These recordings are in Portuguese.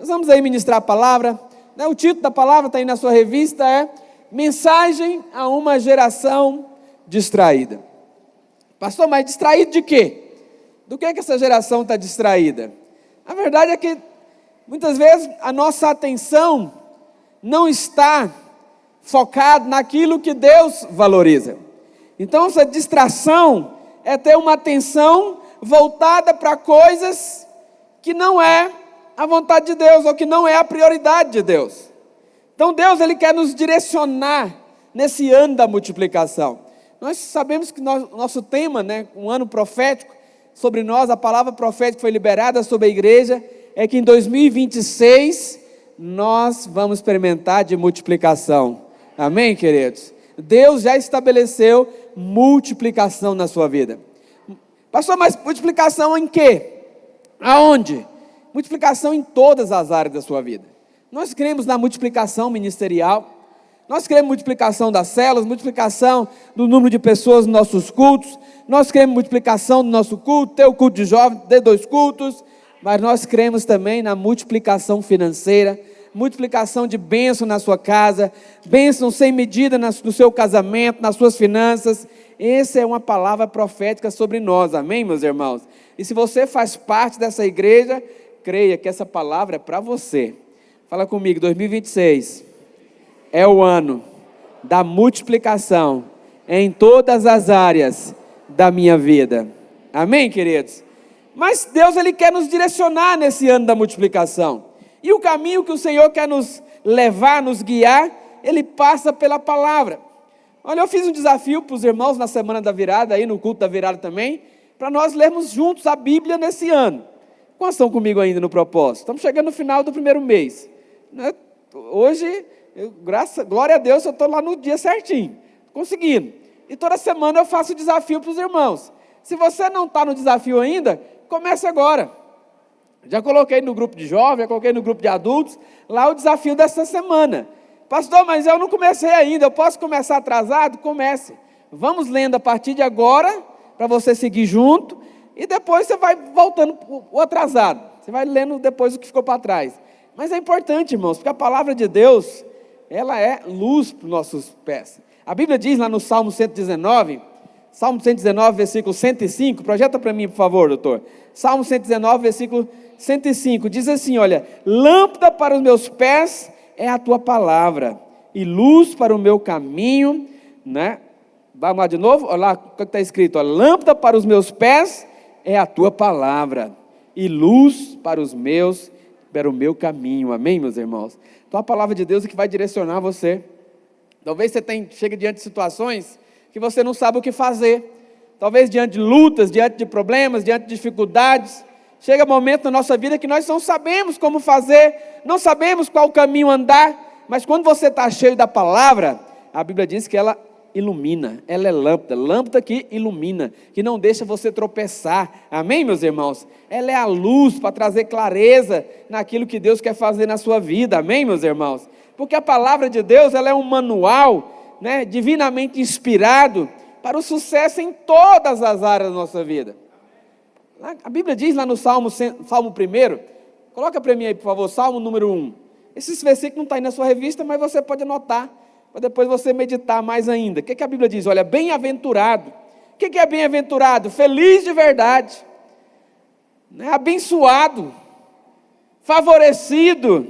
Nós vamos aí ministrar a palavra, né? O título da palavra está aí na sua revista, é Mensagem a uma geração distraída. Pastor, mas distraído de quê? Do que essa geração está distraída? A verdade é que muitas vezes a nossa atenção não está focada naquilo que Deus valoriza. Então essa distração é ter uma atenção voltada para coisas que não é a vontade de Deus, ou que não é a prioridade de Deus. Então Deus, Ele quer nos direcionar nesse ano da multiplicação. Nós sabemos que nosso tema, né, um ano profético, sobre nós, a palavra profética foi liberada sobre a igreja, é que em 2026, nós vamos experimentar de multiplicação. Amém, queridos? Deus já estabeleceu multiplicação na sua vida. Pastor, mas multiplicação em quê? Aonde? Multiplicação em todas as áreas da sua vida. Nós cremos na multiplicação ministerial, nós queremos multiplicação das células, multiplicação do número de pessoas nos nossos cultos, nós queremos multiplicação do nosso culto, ter o culto de jovens, ter 2 cultos, mas nós cremos também na multiplicação financeira, multiplicação de bênção na sua casa, bênção sem medida no seu casamento, nas suas finanças. Essa é uma palavra profética sobre nós, amém, meus irmãos? E se você faz parte dessa igreja, creia que essa palavra é para você. Fala comigo, 2026 é o ano da multiplicação em todas as áreas da minha vida. Amém, queridos? Mas Deus, Ele quer nos direcionar nesse ano da multiplicação. E o caminho que o Senhor quer nos levar, nos guiar, Ele passa pela palavra. Olha, eu fiz um desafio para os irmãos na semana da virada, aí no culto da virada também, para nós lermos juntos a Bíblia nesse ano. Quantos estão comigo ainda no propósito? Estamos chegando no final do primeiro mês. Hoje, glória a Deus, eu estou lá no dia certinho, conseguindo. E toda semana eu faço o desafio para os irmãos. Se você não está no desafio ainda, comece agora. Já coloquei no grupo de jovens, já coloquei no grupo de adultos, lá o desafio dessa semana. Pastor, mas eu não comecei ainda, eu posso começar atrasado? Comece. Vamos lendo a partir de agora, para você seguir junto, e depois você vai voltando o atrasado. Você vai lendo depois o que ficou para trás. Mas é importante, irmãos, porque a palavra de Deus, ela é luz para os nossos pés. A Bíblia diz lá no Salmo 119, versículo 105, projeta para mim, por favor, doutor. Salmo 119, versículo 105, diz assim, olha, lâmpada para os meus pés é a tua palavra, e luz para o meu caminho, né? Vamos lá de novo, olha lá o que está escrito, olha, lâmpada para os meus pés é a tua palavra, e luz para o meu caminho, amém, meus irmãos? Então a palavra de Deus é que vai direcionar você. Talvez você chegue diante de situações que você não sabe o que fazer, talvez diante de lutas, diante de problemas, diante de dificuldades. Chega momento na nossa vida que nós não sabemos como fazer, não sabemos qual caminho andar, mas quando você está cheio da palavra, a Bíblia diz que ela ilumina, ela é lâmpada que ilumina, que não deixa você tropeçar, amém, meus irmãos? Ela é a luz para trazer clareza naquilo que Deus quer fazer na sua vida, amém, meus irmãos? Porque a palavra de Deus, ela é um manual, né, divinamente inspirado para o sucesso em todas as áreas da nossa vida. A Bíblia diz lá no Salmo 1, coloca para mim aí, por favor, Salmo número 1. Esse versículo não está aí na sua revista, mas você pode anotar, para depois você meditar mais ainda. O que a Bíblia diz? Olha, bem-aventurado. O que é bem-aventurado? Feliz de verdade, né? Abençoado, favorecido,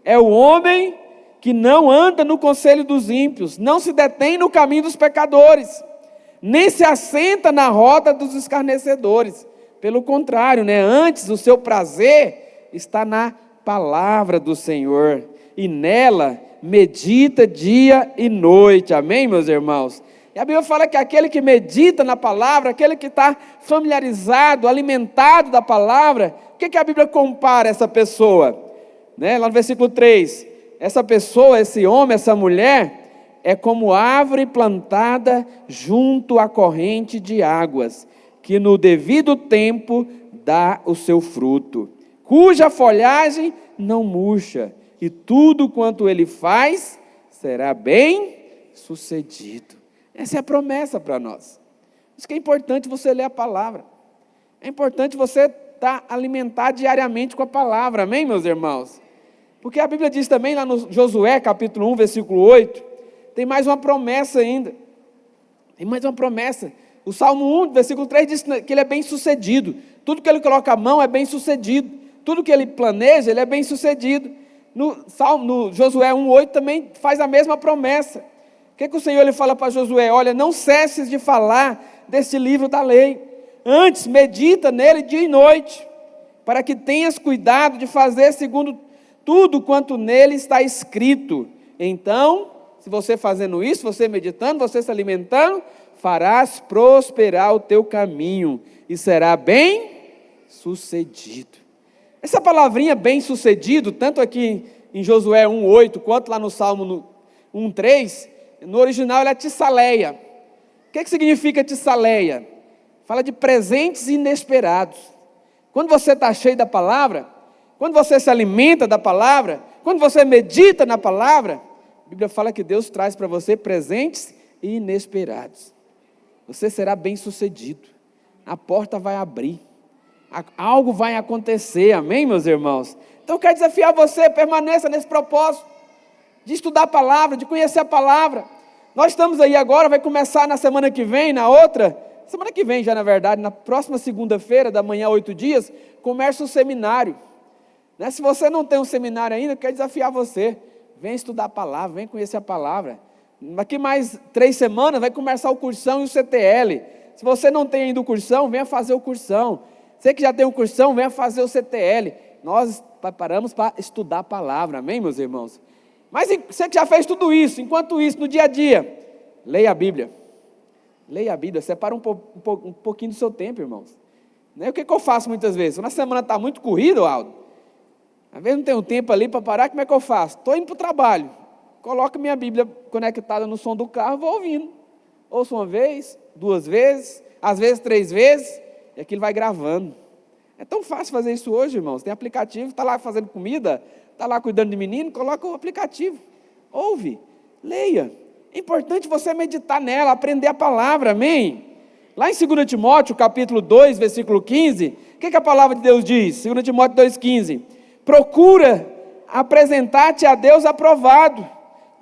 é o homem que não anda no conselho dos ímpios, não se detém no caminho dos pecadores, nem se assenta na roda dos escarnecedores. Pelo contrário, né? Antes o seu prazer está na palavra do Senhor, e nela medita dia e noite, amém, meus irmãos? E a Bíblia fala que aquele que medita na palavra, aquele que está familiarizado, alimentado da palavra, o que a Bíblia compara essa pessoa? Né? Lá no versículo 3, essa pessoa, esse homem, essa mulher, é como árvore plantada junto à corrente de águas, que no devido tempo dá o seu fruto, cuja folhagem não murcha, e tudo quanto ele faz será bem sucedido. Essa é a promessa para nós. Por isso que é importante você ler a palavra. É importante você estar alimentado diariamente com a palavra, amém, meus irmãos? Porque a Bíblia diz também lá no Josué, capítulo 1, versículo 8, tem mais uma promessa ainda. Tem mais uma promessa. O Salmo 1, versículo 3 diz que ele é bem sucedido. Tudo que ele coloca a mão é bem sucedido. Tudo que ele planeja, ele é bem sucedido. No Josué 1,8 também faz a mesma promessa. O que o Senhor ele fala para Josué? Olha, não cesses de falar deste livro da lei. Antes, medita nele dia e noite, para que tenhas cuidado de fazer segundo tudo quanto nele está escrito. Então, se você fazendo isso, você meditando, você se alimentando, farás prosperar o teu caminho e será bem sucedido. Essa palavrinha bem sucedido, tanto aqui em Josué 1,8, quanto lá no Salmo 1,3, no original ela é tissaleia. O que significa tissaleia? Fala de presentes inesperados. Quando você está cheio da palavra, quando você se alimenta da palavra, quando você medita na palavra, a Bíblia fala que Deus traz para você presentes inesperados. Você será bem sucedido. A porta vai abrir. Algo vai acontecer, amém, meus irmãos? Então eu quero desafiar você, permaneça nesse propósito de estudar a palavra, de conhecer a palavra. Nós estamos aí agora, vai começar na semana que vem, na outra, semana que vem já na verdade, na próxima segunda-feira, da manhã, 8 dias, começa o seminário. Se você não tem um seminário ainda, eu quero desafiar você, vem estudar a palavra, vem conhecer a palavra. Daqui mais 3 semanas vai começar o cursão e o CTL. Se você não tem ainda o cursão, venha fazer o cursão. Você que já tem um cursão, venha fazer o CTL. Nós preparamos para estudar a palavra, amém, meus irmãos? Mas você que já fez tudo isso, enquanto isso, no dia a dia, leia a Bíblia. Leia a Bíblia, separa um pouquinho do seu tempo, irmãos. O que eu faço muitas vezes? Quando a semana está muito corrida, Aldo, às vezes não tenho tempo ali para parar, como é que eu faço? Estou indo para o trabalho, coloco minha Bíblia conectada no som do carro, vou ouvindo. Ouço uma vez, 2 vezes, às vezes 3 vezes, e aquilo vai gravando. É tão fácil fazer isso hoje, irmãos. Tem aplicativo, está lá fazendo comida, está lá cuidando de menino, coloca o aplicativo. Ouve, leia. É importante você meditar nela, aprender a palavra, amém? Lá em 2 Timóteo, capítulo 2, versículo 15, o que a palavra de Deus diz? 2 Timóteo 2,15. Procura apresentar-te a Deus aprovado,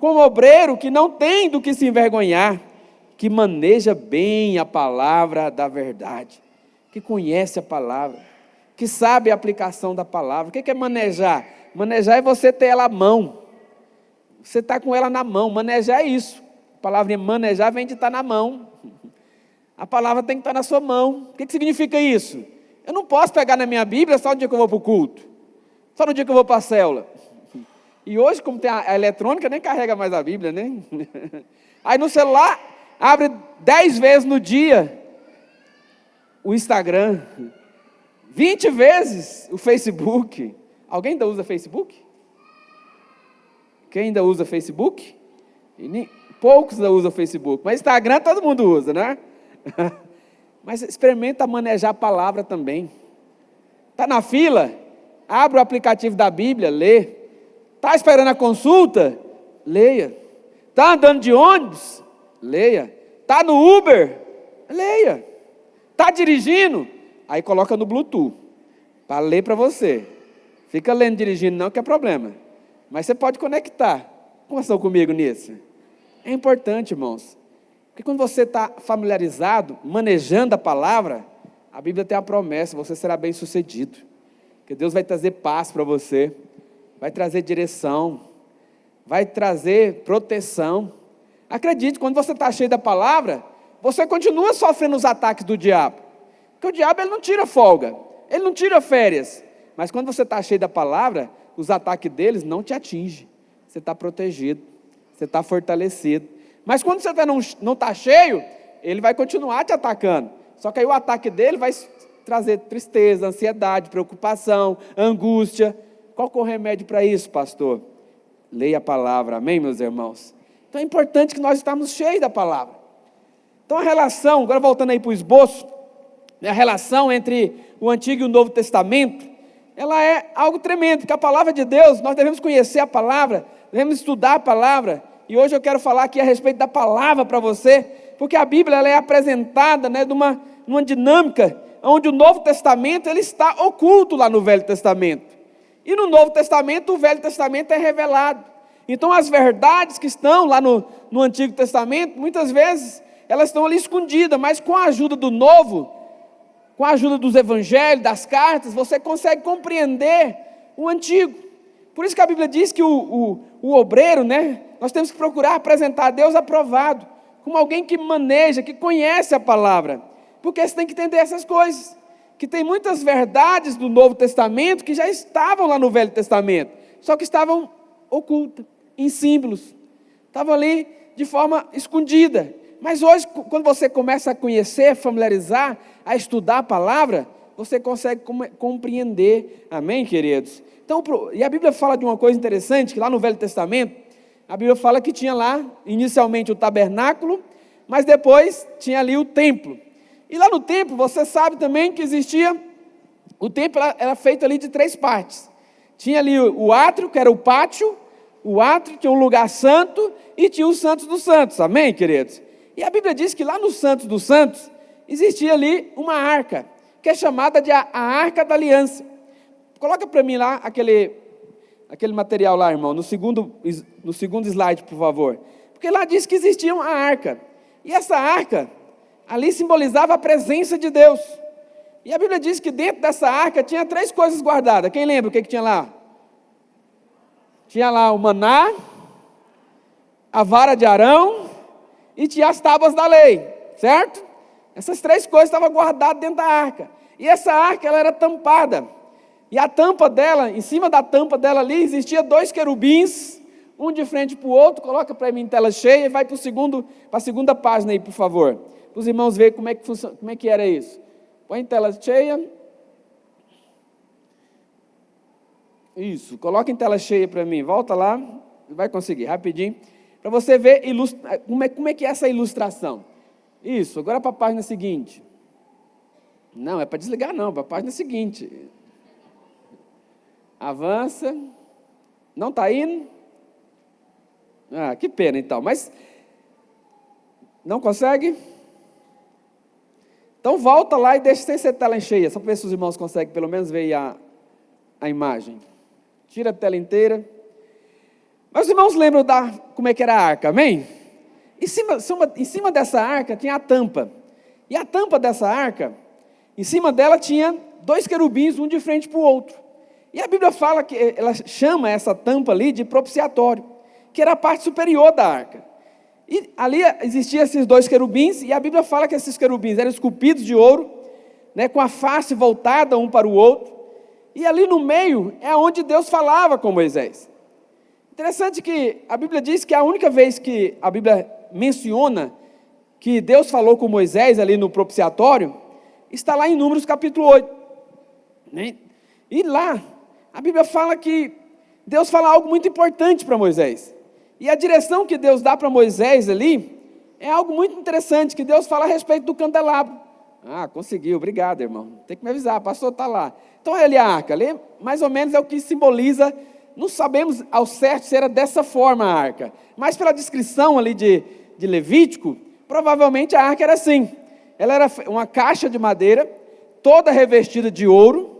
como obreiro que não tem do que se envergonhar, que maneja bem a palavra da verdade, que conhece a palavra, que sabe a aplicação da palavra. O que é manejar? Manejar é você ter ela à mão. Você está com ela na mão. Manejar é isso. A palavra manejar vem de estar na mão. A palavra tem que estar na sua mão. O que significa isso? Eu não posso pegar na minha Bíblia só no dia que eu vou para o culto, só no dia que eu vou para a célula. E hoje, como tem a eletrônica, nem carrega mais a Bíblia, né? Aí no celular, abre 10 vezes no dia o Instagram, 20 vezes o Facebook. Alguém ainda usa Facebook? Quem ainda usa Facebook? Poucos ainda usam Facebook, mas Instagram todo mundo usa, né? Mas experimenta manejar a palavra também. Está na fila? Abre o aplicativo da Bíblia, lê. Está esperando a consulta? Leia. Está andando de ônibus? Leia. Está no Uber? Leia. Está dirigindo? Aí coloca no Bluetooth, para ler para você. Fica lendo dirigindo não, que é problema. Mas você pode conectar. Como estão comigo nisso? É importante, irmãos. Porque quando você está familiarizado, manejando a palavra, a Bíblia tem a promessa, você será bem sucedido. Que Deus vai trazer paz para você, vai trazer direção, vai trazer proteção. Acredite, quando você está cheio da palavra, você continua sofrendo os ataques do diabo. Porque o diabo ele não tira folga, ele não tira férias. Mas quando você está cheio da palavra, os ataques deles não te atingem. Você está protegido, você está fortalecido. Mas quando você não está cheio, ele vai continuar te atacando. Só que aí o ataque dele vai trazer tristeza, ansiedade, preocupação, angústia. Qual que é o remédio para isso, pastor? Leia a palavra, amém, meus irmãos? Então é importante que nós estamos cheios da palavra. Então a relação, agora voltando aí para o esboço, a relação entre o Antigo e o Novo Testamento, ela é algo tremendo, porque a palavra de Deus, nós devemos conhecer a palavra, devemos estudar a palavra, e hoje eu quero falar aqui a respeito da palavra para você, porque a Bíblia ela é apresentada numa dinâmica onde o Novo Testamento ele está oculto lá no Velho Testamento. E no Novo Testamento, o Velho Testamento é revelado. Então as verdades que estão lá no Antigo Testamento, muitas vezes, elas estão ali escondidas, mas com a ajuda do Novo, com a ajuda dos evangelhos, das cartas, você consegue compreender o Antigo. Por isso que a Bíblia diz que o obreiro, né, nós temos que procurar apresentar a Deus aprovado, como alguém que maneja, que conhece a palavra, porque você tem que entender essas coisas, que tem muitas verdades do Novo Testamento que já estavam lá no Velho Testamento, só que estavam ocultas, em símbolos, estavam ali de forma escondida. Mas hoje, quando você começa a conhecer, familiarizar, a estudar a palavra, você consegue compreender, amém, queridos? Então, e a Bíblia fala de uma coisa interessante, que lá no Velho Testamento, a Bíblia fala que tinha lá, inicialmente, o tabernáculo, mas depois tinha ali o templo. E lá no templo, você sabe também que existia, o templo era feito ali de 3 partes. Tinha ali o átrio, que era o pátio, o átrio tinha um lugar santo, e tinha os santos dos santos, amém, queridos? E a Bíblia diz que lá no Santos dos Santos, existia ali uma arca, que é chamada de a Arca da Aliança. Coloca para mim lá aquele material lá, irmão, no segundo slide, por favor. Porque lá diz que existia uma arca. E essa arca, ali simbolizava a presença de Deus. E a Bíblia diz que dentro dessa arca tinha 3 coisas guardadas. Quem lembra o que tinha lá? Tinha lá o maná, a vara de Arão e tinha as tábuas da lei, certo? Essas 3 coisas estavam guardadas dentro da arca. E essa arca, ela era tampada. E a tampa dela, em cima da tampa dela ali, existia 2 querubins, um de frente para o outro. Coloca para mim em tela cheia e vai para a segunda página aí, por favor. Para os irmãos verem como é que era isso. Põe em tela cheia. Isso, coloca em tela cheia para mim. Volta lá, vai conseguir, rapidinho. Para você ver como é que é essa ilustração. Isso, agora para a página seguinte. Não, é para desligar não, para a página seguinte. Avança. Não está indo? Ah, que pena então, mas não consegue? Então volta lá e deixa sem ser tela cheia, só para ver se os irmãos conseguem pelo menos ver a imagem. Tira a tela inteira. Mas os irmãos lembram como é que era a arca, amém? Em cima dessa arca tinha a tampa. E a tampa dessa arca, em cima dela tinha 2 querubins, um de frente para o outro. E a Bíblia fala que ela chama essa tampa ali de propiciatório, que era a parte superior da arca. E ali existiam esses 2 querubins, e a Bíblia fala que esses querubins eram esculpidos de ouro, né, com a face voltada um para o outro. E ali no meio é onde Deus falava com Moisés. Interessante que a Bíblia diz que a única vez que a Bíblia menciona que Deus falou com Moisés ali no propiciatório, está lá em Números capítulo 8. Né? E lá, a Bíblia fala que Deus fala algo muito importante para Moisés. E a direção que Deus dá para Moisés ali, é algo muito interessante, que Deus fala a respeito do candelabro. Ah, conseguiu, obrigado, irmão. Tem que me avisar, pastor está lá. Então, ali a arca, ali mais ou menos é o que simboliza, não sabemos ao certo se era dessa forma a arca, mas pela descrição ali de Levítico, provavelmente a arca era assim. Ela era uma caixa de madeira, toda revestida de ouro,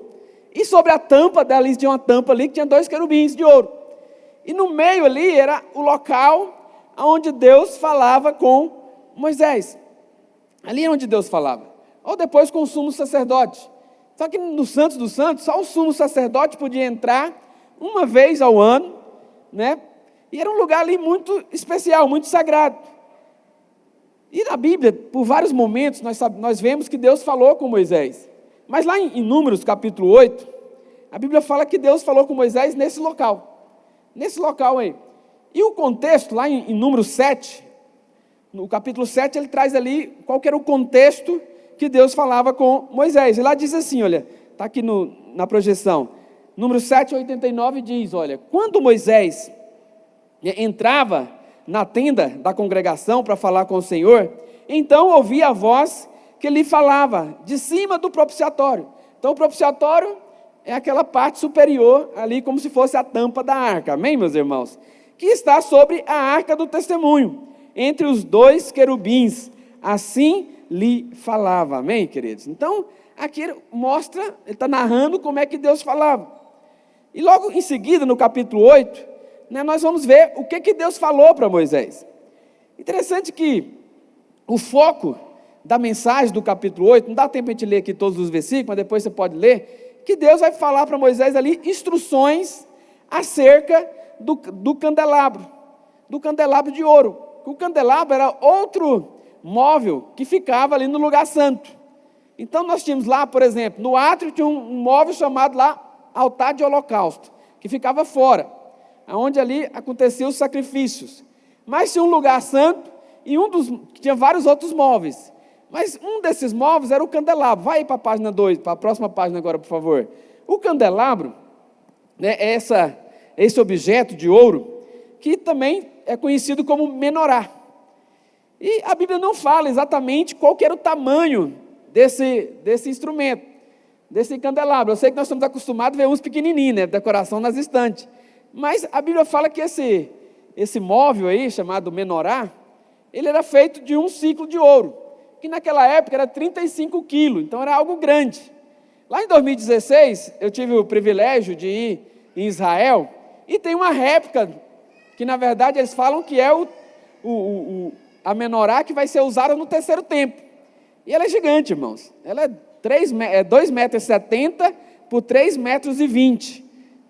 e sobre a tampa dela tinha uma tampa ali que tinha 2 querubins de ouro. E no meio ali era o local onde Deus falava com Moisés. Ali é onde Deus falava. Ou depois com o sumo sacerdote. Só que no Santos dos Santos, só o sumo sacerdote podia entrar uma vez ao ano, né? E era um lugar ali muito especial, muito sagrado. E na Bíblia, por vários momentos, nós vemos que Deus falou com Moisés. Mas lá em Números capítulo 8, a Bíblia fala que Deus falou com Moisés nesse local. Nesse local aí. E o contexto, lá em Números 7, no capítulo 7, ele traz ali qual que era o contexto que Deus falava com Moisés. E lá diz assim, olha, está aqui na projeção. Números 7, 89 diz, olha, quando Moisés entrava na tenda da congregação para falar com o Senhor, então ouvia a voz que lhe falava de cima do propiciatório. Então o propiciatório é aquela parte superior ali, como se fosse a tampa da arca, amém, meus irmãos? Que está sobre a arca do testemunho, entre os 2 querubins, assim lhe falava, amém, queridos? Então, aqui mostra, ele está narrando como é que Deus falava. E logo em seguida, no capítulo 8, né, nós vamos ver o que Deus falou para Moisés. Interessante que o foco da mensagem do capítulo 8, não dá tempo de a gente ler aqui todos os versículos, mas depois você pode ler, que Deus vai falar para Moisés ali instruções acerca do candelabro de ouro. O candelabro era outro móvel que ficava ali no lugar santo. Então nós tínhamos lá, por exemplo, no átrio tinha um móvel chamado lá altar de holocausto, que ficava fora, onde ali aconteciam os sacrifícios. Mas tinha um lugar santo e tinha vários outros móveis. Mas um desses móveis era o candelabro. Vai aí para a página 2, para a próxima página agora, por favor. O candelabro, né, é esse objeto de ouro, que também é conhecido como menorá. E a Bíblia não fala exatamente qual que era o tamanho desse instrumento, desse candelabro. Eu sei que nós estamos acostumados a ver uns pequenininhos, né, decoração nas estantes. Mas a Bíblia fala que esse móvel aí, chamado menorá, ele era feito de um ciclo de ouro, que naquela época era 35 quilos, então era algo grande. Lá em 2016, eu tive o privilégio de ir em Israel, e tem uma réplica, que na verdade eles falam que é a menorá que vai ser usada no terceiro templo. E ela é gigante, irmãos. Ela é 2,70 metros por 3,20 metros.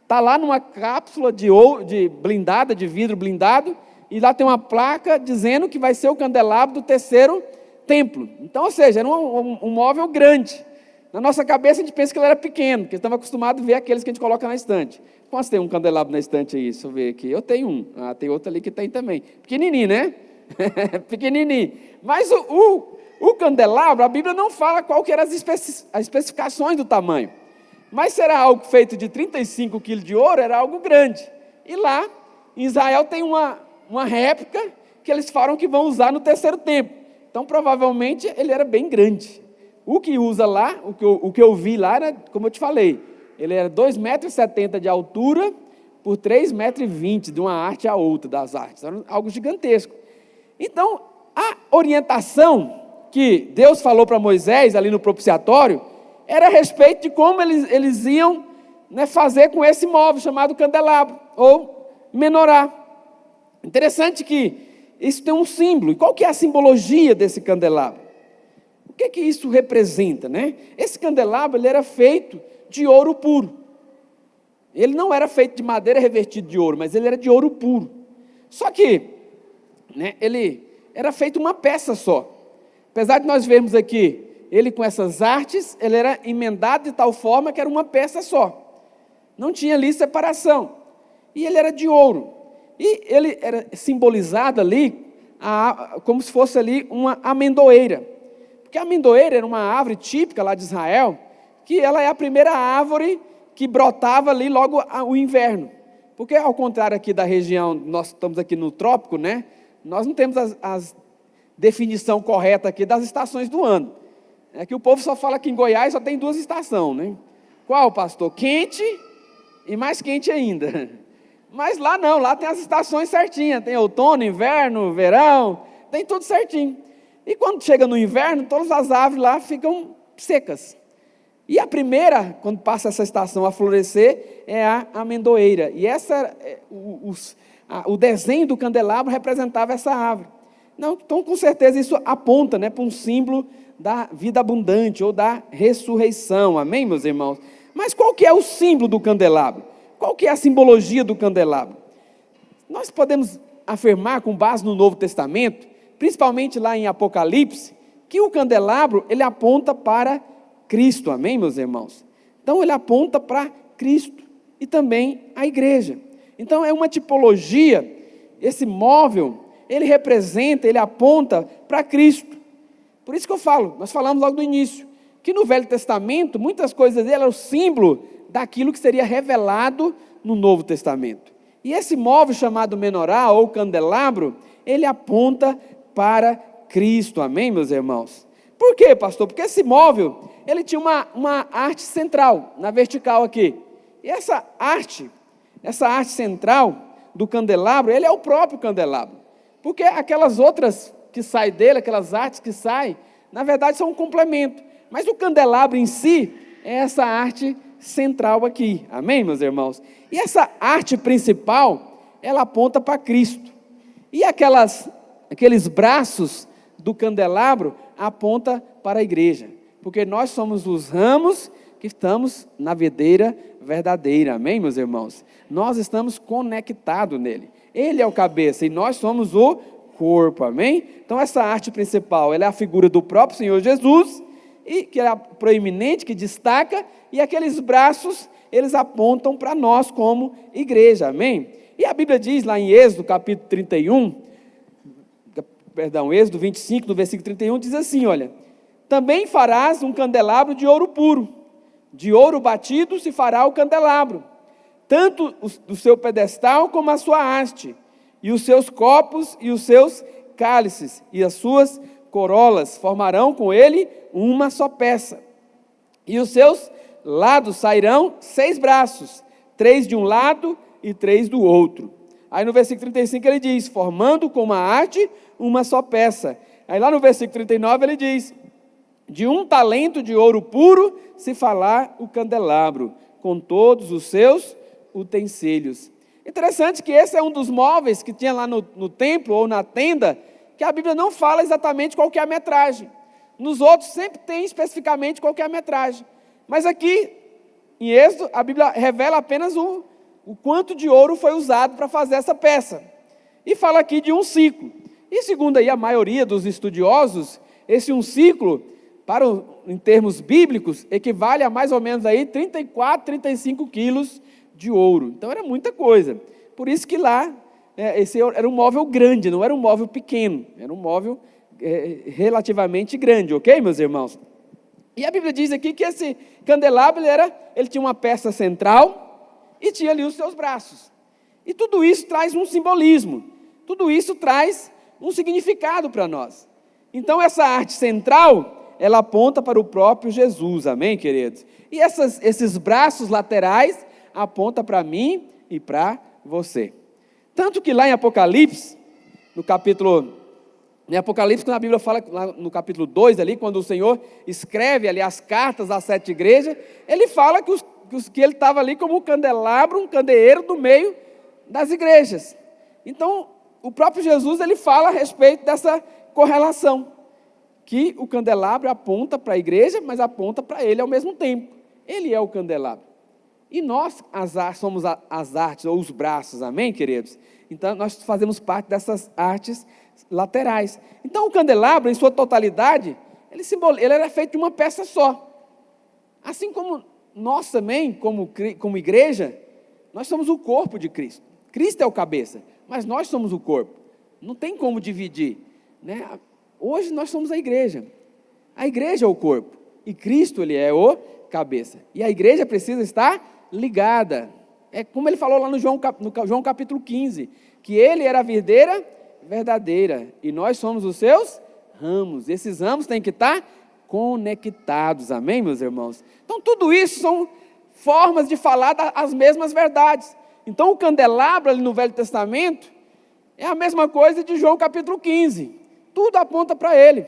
Está lá numa cápsula de blindada, de vidro blindado, e lá tem uma placa dizendo que vai ser o candelabro do terceiro templo. Então, ou seja, era um móvel grande. Na nossa cabeça a gente pensa que ele era pequeno, porque estamos acostumados a ver aqueles que a gente coloca na estante. Quantos tem um candelabro na estante aí? Deixa eu ver aqui. Eu tenho um. Tem outro ali que tem também. Pequenininho, né? Pequenininho. Mas o candelabro, a Bíblia não fala qual que eram as especificações do tamanho. Mas será algo feito de 35 quilos de ouro, era algo grande. E lá, em Israel, tem uma réplica que eles falam que vão usar no terceiro templo. Então, provavelmente, ele era bem grande. O que usa lá, o que eu vi lá, era, como eu te falei, ele era 2,70 metros de altura por 3,20 metros, de uma arte a outra das artes. Era algo gigantesco. Então, a orientação que Deus falou para Moisés ali no propiciatório era a respeito de como eles iam, né, fazer com esse móvel chamado candelabro, ou menorá. Interessante que isso tem um símbolo. E qual que é a simbologia desse candelabro? O que isso representa, né? Esse candelabro ele era feito de ouro puro. Ele não era feito de madeira revestida de ouro, mas ele era de ouro puro. Só que, né, ele era feito uma peça só. Apesar de nós vermos aqui ele com essas artes, ele era emendado de tal forma que era uma peça só. Não tinha ali separação. E ele era de ouro. E ele era simbolizado ali como se fosse ali uma amendoeira. Porque a amendoeira era uma árvore típica lá de Israel, que ela é a primeira árvore que brotava ali logo o inverno. Porque ao contrário aqui da região, nós estamos aqui no trópico, né? Nós não temos as definição correta aqui das estações do ano. É que o povo só fala que em Goiás só tem 2 estações, né? Qual, pastor? Quente e mais quente ainda. Mas lá não, lá tem as estações certinhas, tem outono, inverno, verão, tem tudo certinho. E quando chega no inverno, todas as árvores lá ficam secas. E a primeira, quando passa essa estação a florescer, é a amendoeira. E o desenho do candelabro representava essa árvore. Não, então, com certeza, isso aponta, né, para um símbolo da vida abundante ou da ressurreição. Amém, meus irmãos? Mas qual que é o símbolo do candelabro? Qual que é a simbologia do candelabro? Nós podemos afirmar, com base no Novo Testamento, principalmente lá em Apocalipse, que o candelabro, ele aponta para Cristo. Amém, meus irmãos? Então, ele aponta para Cristo e também a igreja. Então, é uma tipologia, esse móvel, ele representa, ele aponta para Cristo. Por isso que eu falo, nós falamos logo no início, que no Velho Testamento, muitas coisas dele eram o símbolo daquilo que seria revelado no Novo Testamento. E esse móvel chamado menorá, ou candelabro, ele aponta para Cristo. Amém, meus irmãos? Por quê, pastor? Porque esse móvel, ele tinha uma arte central, na vertical aqui. E essa arte central do candelabro, ele é o próprio candelabro. Porque aquelas outras que saem dele, aquelas artes que saem, na verdade são um complemento. Mas o candelabro em si é essa arte central aqui, amém, meus irmãos? E essa arte principal, ela aponta para Cristo. E aqueles braços do candelabro aponta para a igreja, porque nós somos os ramos que estamos na videira verdadeira, amém, meus irmãos? Nós estamos conectados nele, ele é o cabeça e nós somos o corpo, amém? Então essa arte principal, ela é a figura do próprio Senhor Jesus, e que é a proeminente, que destaca, e aqueles braços, eles apontam para nós como igreja, amém? E a Bíblia diz lá em Êxodo, capítulo 25, no versículo 31, diz assim, olha, também farás um candelabro de ouro puro, de ouro batido se fará o candelabro, tanto o seu pedestal como a sua haste, e os seus copos e os seus cálices, e as suas corolas formarão com ele uma só peça. E os seus lados sairão 6 braços, 3 de um lado e 3 do outro. Aí no versículo 35 ele diz, formando com uma haste uma só peça. Aí lá no versículo 39 ele diz, de 1 talento de ouro puro se fará o candelabro, com todos os seus utensílios. Interessante que esse é um dos móveis que tinha lá no templo ou na tenda, que a Bíblia não fala exatamente qual que é a metragem. Nos outros sempre tem especificamente qual que é a metragem. Mas aqui, em Êxodo, a Bíblia revela apenas o quanto de ouro foi usado para fazer essa peça. E fala aqui de 1 ciclo. E segundo aí a maioria dos estudiosos, esse 1 ciclo, em termos bíblicos, equivale a mais ou menos aí 34, 35 quilos de ouro. Então era muita coisa. Por isso que lá, esse era um móvel grande, não era um móvel pequeno, era um móvel relativamente grande, ok, meus irmãos? E a Bíblia diz aqui que esse candelabro, ele tinha uma peça central e tinha ali os seus braços. E tudo isso traz um simbolismo, tudo isso traz um significado para nós. Então essa arte central, ela aponta para o próprio Jesus, amém, queridos? E esses braços laterais apontam para mim e para você. Tanto que lá em Apocalipse, quando a Bíblia fala lá no capítulo 2 ali, quando o Senhor escreve ali as cartas às 7 igrejas, ele fala que ele estava ali como um candelabro, um candeeiro do meio das igrejas. Então, o próprio Jesus, ele fala a respeito dessa correlação, que o candelabro aponta para a igreja, mas aponta para ele ao mesmo tempo. Ele é o candelabro. E nós somos as artes, ou os braços, amém, queridos? Então, nós fazemos parte dessas artes laterais. Então, o candelabro, em sua totalidade, ele era feito de uma peça só. Assim como nós também, como igreja, nós somos o corpo de Cristo. Cristo é o cabeça, mas nós somos o corpo. Não tem como dividir, né? Hoje nós somos a igreja. A igreja é o corpo. E Cristo, ele é o cabeça. E a igreja precisa estar ligada. É como ele falou lá no João capítulo 15, que ele era a videira verdadeira e nós somos os seus ramos. Esses ramos têm que estar conectados, amém, meus irmãos? Então tudo isso são formas de falar as mesmas verdades. Então o candelabro ali no Velho Testamento é a mesma coisa de João capítulo 15. Tudo aponta para ele.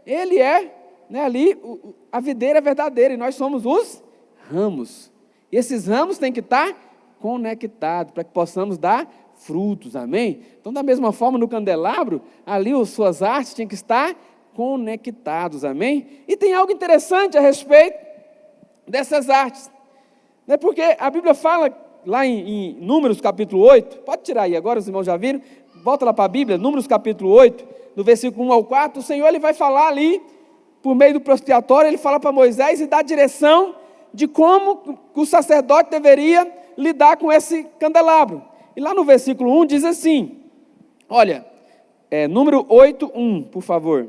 Ele é, ali a videira verdadeira e nós somos os ramos. E esses ramos têm que estar conectados para que possamos dar frutos, amém? Então, da mesma forma, no candelabro, ali as suas artes tinham que estar conectados, amém? E tem algo interessante a respeito dessas artes, né? Porque a Bíblia fala lá em Números capítulo 8, pode tirar aí agora, os irmãos já viram, volta lá para a Bíblia, Números capítulo 8, no versículo 1 ao 4, o Senhor ele vai falar ali, por meio do propiciatório, ele fala para Moisés e dá direção de como o sacerdote deveria lidar com esse candelabro. E lá no versículo 1 diz assim, olha, número 8, 1, por favor.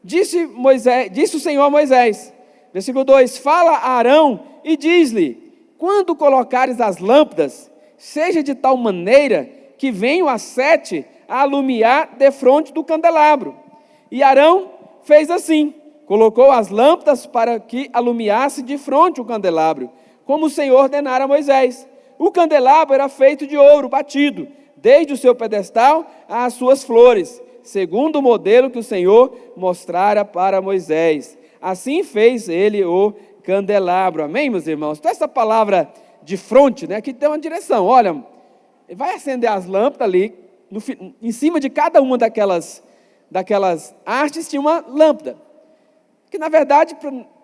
Disse o Senhor a Moisés, versículo 2, fala a Arão e diz-lhe, quando colocares as lâmpadas, seja de tal maneira que venham as 7 a alumiar defronte do candelabro. E Arão fez assim, colocou as lâmpadas para que alumiasse de frente o candelabro, como o Senhor ordenara a Moisés. O candelabro era feito de ouro batido, desde o seu pedestal às suas flores, segundo o modelo que o Senhor mostrara para Moisés. Assim fez ele o candelabro. Amém, meus irmãos? Então essa palavra de fronte, né, que tem uma direção. Olha, vai acender as lâmpadas ali, em cima de cada uma daquelas hastes tinha uma lâmpada, que na verdade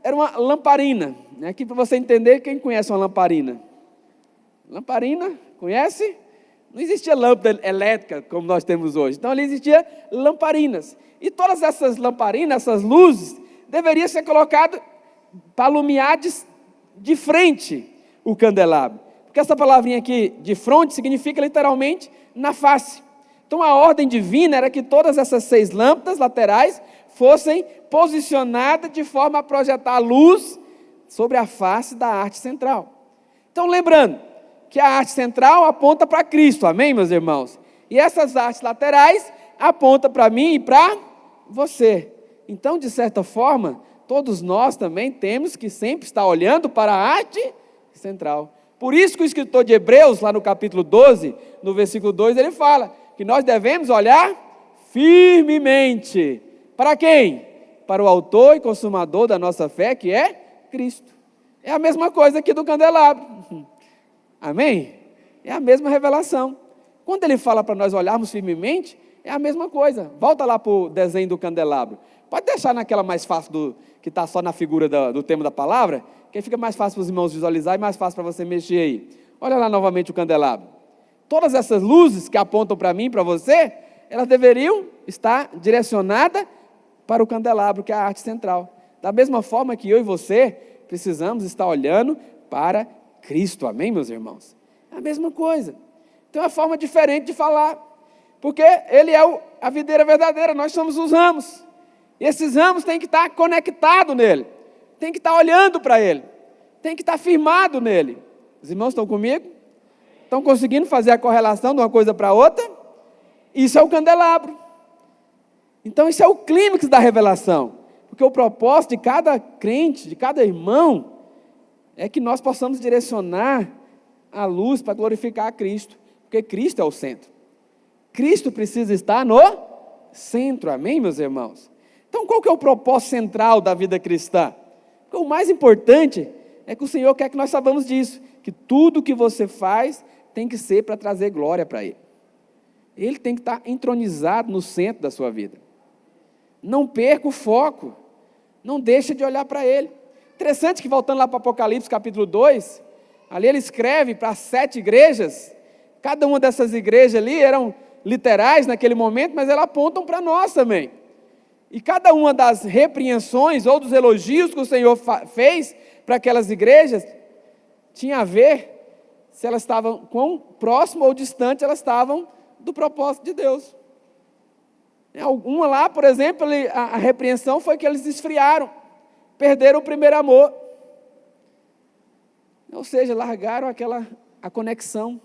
era uma lamparina. Aqui para você entender, quem conhece uma lamparina? Lamparina, conhece? Não existia lâmpada elétrica como nós temos hoje. Então ali existia lamparinas. E todas essas lamparinas, essas luzes, deveriam ser colocadas para iluminar de frente o candelabro. Porque essa palavrinha aqui, de frente, significa literalmente na face. Então a ordem divina era que todas essas 6 lâmpadas laterais fossem posicionadas de forma a projetar a luz sobre a face da haste central. Então lembrando que a haste central aponta para Cristo, amém, meus irmãos? E essas hastes laterais apontam para mim e para você. Então, de certa forma, todos nós também temos que sempre estar olhando para a haste central. Por isso que o escritor de Hebreus, lá no capítulo 12, no versículo 2, ele fala que nós devemos olhar firmemente. Para quem? Para o autor e consumador da nossa fé, que é Cristo. É a mesma coisa aqui do candelabro. Amém? É a mesma revelação. Quando ele fala para nós olharmos firmemente, é a mesma coisa. Volta lá para o desenho do candelabro. Pode deixar naquela mais fácil, que está só na figura do tema da palavra, que aí fica mais fácil para os irmãos visualizar e mais fácil para você mexer aí. Olha lá novamente o candelabro. Todas essas luzes que apontam para mim e para você, elas deveriam estar direcionadas para o candelabro, que é a haste central. Da mesma forma que eu e você precisamos estar olhando para Cristo, amém, meus irmãos? É a mesma coisa. Então é uma forma diferente de falar, porque Ele é a videira verdadeira, nós somos os ramos. E esses ramos têm que estar conectados nele, tem que estar olhando para Ele, tem que estar firmado nele. Os irmãos estão comigo? Estão conseguindo fazer a correlação de uma coisa para outra? Isso é o candelabro. Então isso é o clímax da revelação, porque o propósito de cada crente, de cada irmão, é que nós possamos direcionar a luz para glorificar a Cristo, porque Cristo é o centro. Cristo precisa estar no centro, amém, meus irmãos? Então qual que é o propósito central da vida cristã? Porque o mais importante é que o Senhor quer que nós saibamos disso, que tudo que você faz tem que ser para trazer glória para Ele. Ele tem que estar entronizado no centro da sua vida. Não perca o foco, não deixa de olhar para Ele. Interessante que voltando lá para Apocalipse capítulo 2, ali ele escreve para 7 igrejas, cada uma dessas igrejas ali eram literais naquele momento, mas elas apontam para nós também. E cada uma das repreensões ou dos elogios que o Senhor fez para aquelas igrejas, tinha a ver se elas estavam, quão próximo ou distante elas estavam do propósito de Deus. Uma lá, por exemplo, a repreensão foi que eles esfriaram, perderam o primeiro amor. Ou seja, largaram a conexão.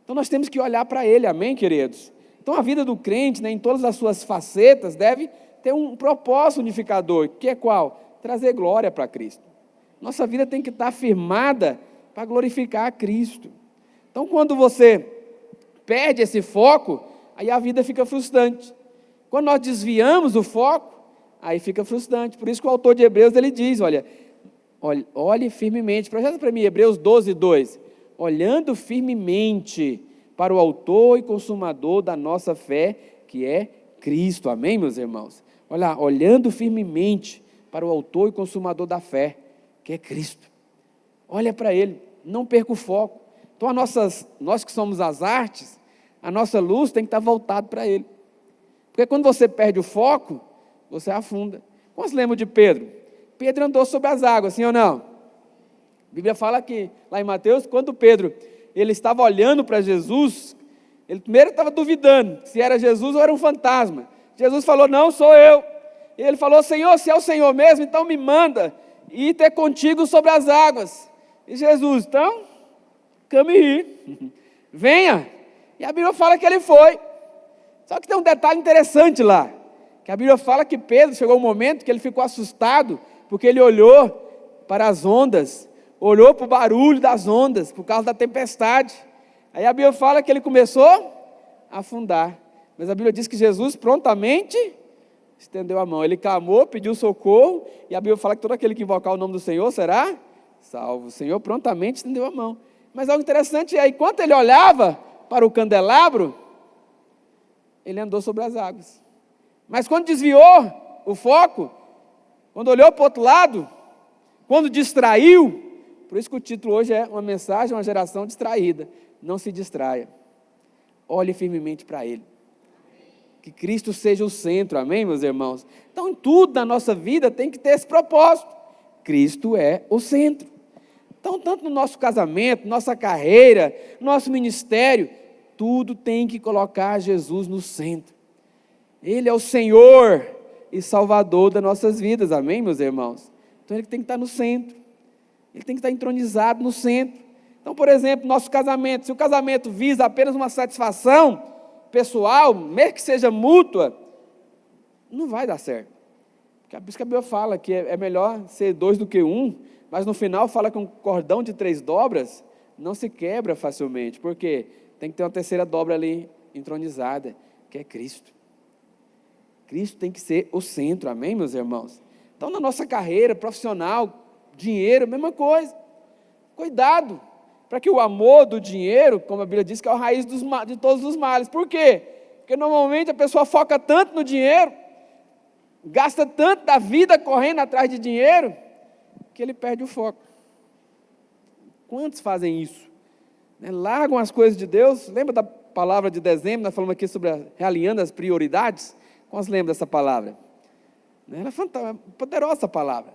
Então nós temos que olhar para Ele, amém, queridos? Então a vida do crente, em todas as suas facetas, deve ter um propósito unificador, que é qual? Trazer glória para Cristo. Nossa vida tem que estar firmada para glorificar a Cristo. Então quando você perde esse foco, aí a vida fica frustrante. Quando nós desviamos o foco, aí fica frustrante. Por isso que o autor de Hebreus, ele diz, olhe firmemente, projeta para mim Hebreus 12, 2, olhando firmemente para o autor e consumador da nossa fé, que é Cristo, amém, meus irmãos? Olha, olhando firmemente para o autor e consumador da fé, que é Cristo. Olha para Ele, não perca o foco. Então nós que somos as artes, a nossa luz tem que estar voltada para Ele. Porque quando você perde o foco, você afunda. Quantos lembram de Pedro? Pedro andou sobre as águas, sim ou não? A Bíblia fala que, lá em Mateus, quando Pedro ele estava olhando para Jesus, ele primeiro estava duvidando se era Jesus ou era um fantasma. Jesus falou, não, sou eu. E ele falou, Senhor, se é o Senhor mesmo, então me manda ir ter contigo sobre as águas. E Jesus, então, come ir, venha. E a Bíblia fala que ele foi. Só que tem um detalhe interessante lá, que a Bíblia fala que Pedro chegou um momento que ele ficou assustado, porque ele olhou para as ondas, olhou para o barulho das ondas, por causa da tempestade. Aí a Bíblia fala que ele começou a afundar. Mas a Bíblia diz que Jesus prontamente estendeu a mão. Ele clamou, pediu socorro, e a Bíblia fala que todo aquele que invocar o nome do Senhor será salvo. O Senhor prontamente estendeu a mão. Mas algo interessante é, enquanto ele olhava para o candelabro, ele andou sobre as águas. Mas quando desviou o foco, quando olhou para o outro lado, quando distraiu, por isso que o título hoje é uma mensagem, uma geração distraída. Não se distraia. Olhe firmemente para Ele. Que Cristo seja o centro, amém, meus irmãos? Então, em tudo na nossa vida tem que ter esse propósito. Cristo é o centro. Então, tanto no nosso casamento, nossa carreira, nosso ministério, tudo tem que colocar Jesus no centro. Ele é o Senhor e Salvador das nossas vidas, amém, meus irmãos? Então, Ele tem que estar no centro. Ele tem que estar entronizado no centro. Então, por exemplo, nosso casamento, se o casamento visa apenas uma satisfação pessoal, mesmo que seja mútua, não vai dar certo. Por isso que a Bíblia fala que é melhor ser 2 do que 1, mas no final fala que um cordão de 3 dobras não se quebra facilmente, porque tem que ter uma terceira dobra ali entronizada, que é Cristo. Cristo tem que ser o centro, amém, meus irmãos? Então, na nossa carreira profissional, dinheiro, mesma coisa. Cuidado, para que o amor do dinheiro, como a Bíblia diz, que é a raiz de todos os males. Por quê? Porque normalmente a pessoa foca tanto no dinheiro, gasta tanto da vida correndo atrás de dinheiro, que ele perde o foco. Quantos fazem isso? Largam as coisas de Deus. Lembra da palavra de dezembro? Nós falamos aqui sobre realinhando as prioridades. Quantos lembram dessa palavra? Ela é fantástica, poderosa essa palavra.